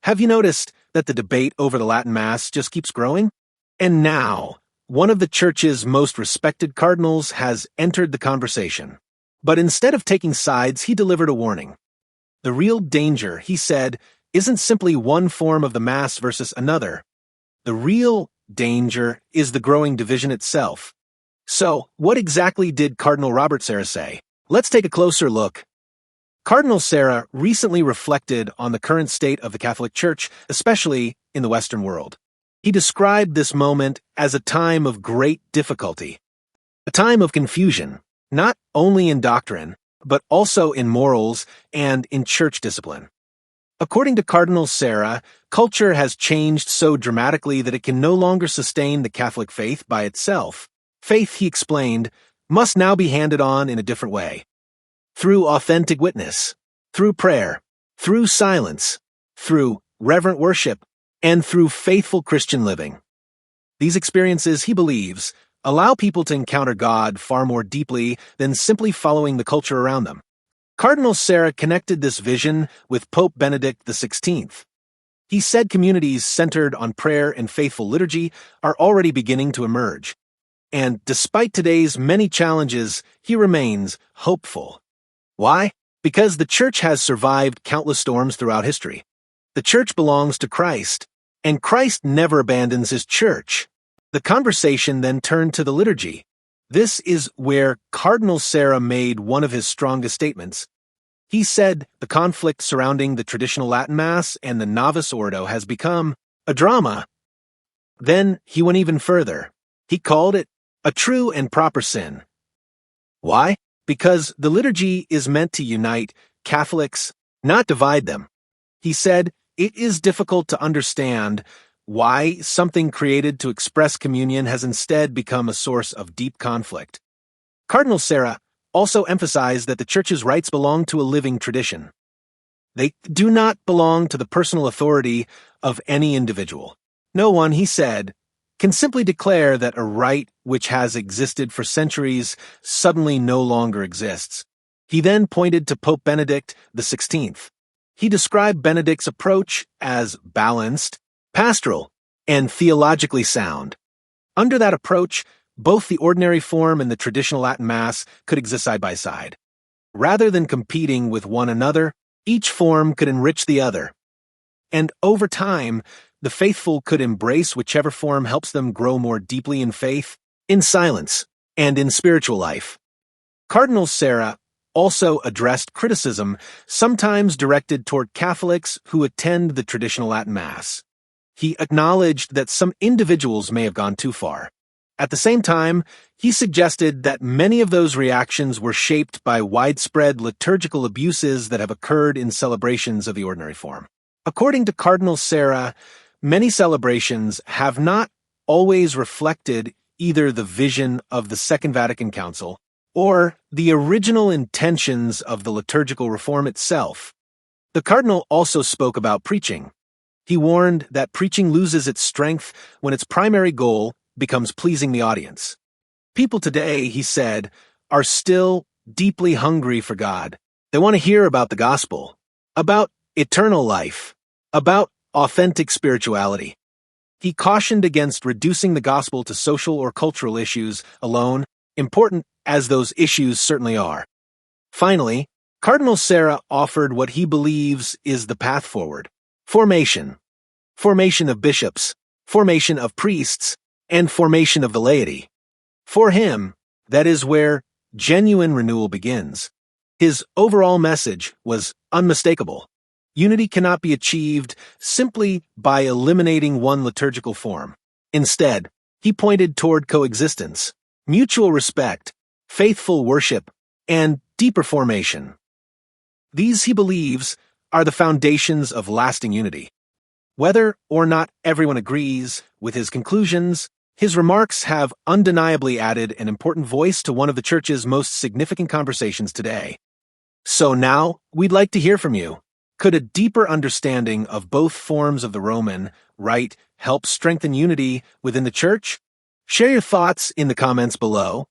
Have you noticed that the debate over the Latin Mass just keeps growing? And now, one of the Church's most respected cardinals has entered the conversation. But instead of taking sides, he delivered a warning. The real danger, he said, isn't simply one form of the Mass versus another. The real danger is the growing division itself. So, what exactly did Cardinal Robert Sarah say? Let's take a closer look. Cardinal Sarah recently reflected on the current state of the Catholic Church, especially in the Western world. He described this moment as a time of great difficulty, a time of confusion, not only in doctrine, but also in morals and in church discipline. According to Cardinal Sarah, culture has changed so dramatically that it can no longer sustain the Catholic faith by itself. Faith, he explained, must now be handed on in a different way. Through authentic witness, through prayer, through silence, through reverent worship, and through faithful Christian living. These experiences, he believes, allow people to encounter God far more deeply than simply following the culture around them. Cardinal Sarah connected this vision with Pope Benedict XVI. He said communities centered on prayer and faithful liturgy are already beginning to emerge. And despite today's many challenges, he remains hopeful. Why? Because the Church has survived countless storms throughout history. The Church belongs to Christ, and Christ never abandons his Church. The conversation then turned to the liturgy. This is where Cardinal Sarah made one of his strongest statements. He said the conflict surrounding the traditional Latin Mass and the Novice Ordo has become a drama. Then he went even further. He called it a true and proper sin. Why? Because the liturgy is meant to unite Catholics, not divide them. He said it is difficult to understand why something created to express communion has instead become a source of deep conflict. Cardinal Sarah also emphasized that the Church's rites belong to a living tradition. They do not belong to the personal authority of any individual. No one, he said, can simply declare that a rite which has existed for centuries suddenly no longer exists. He then pointed to Pope Benedict XVI. He described Benedict's approach as balanced, pastoral, and theologically sound. Under that approach, both the ordinary form and the traditional Latin Mass could exist side by side. Rather than competing with one another, each form could enrich the other. And over time, the faithful could embrace whichever form helps them grow more deeply in faith, in silence, and in spiritual life. Cardinal Sarah also addressed criticism, sometimes directed toward Catholics who attend the traditional Latin Mass. He acknowledged that some individuals may have gone too far. At the same time, he suggested that many of those reactions were shaped by widespread liturgical abuses that have occurred in celebrations of the ordinary form. According to Cardinal Sarah, many celebrations have not always reflected either the vision of the Second Vatican Council or the original intentions of the liturgical reform itself. The Cardinal also spoke about preaching. He warned that preaching loses its strength when its primary goal becomes pleasing the audience. People today, he said, are still deeply hungry for God. They want to hear about the gospel, about eternal life, about authentic spirituality. He cautioned against reducing the gospel to social or cultural issues alone, important as those issues certainly are. Finally, Cardinal Sarah offered what he believes is the path forward: formation. Formation of bishops, formation of priests, and formation of the laity. For him, that is where genuine renewal begins. His overall message was unmistakable. Unity cannot be achieved simply by eliminating one liturgical form. Instead, he pointed toward coexistence, mutual respect, faithful worship, and deeper formation. These, he believes, are the foundations of lasting unity. Whether or not everyone agrees with his conclusions, his remarks have undeniably added an important voice to one of the Church's most significant conversations today. So now, we'd like to hear from you. Could a deeper understanding of both forms of the Roman rite help strengthen unity within the Church? Share your thoughts in the comments below.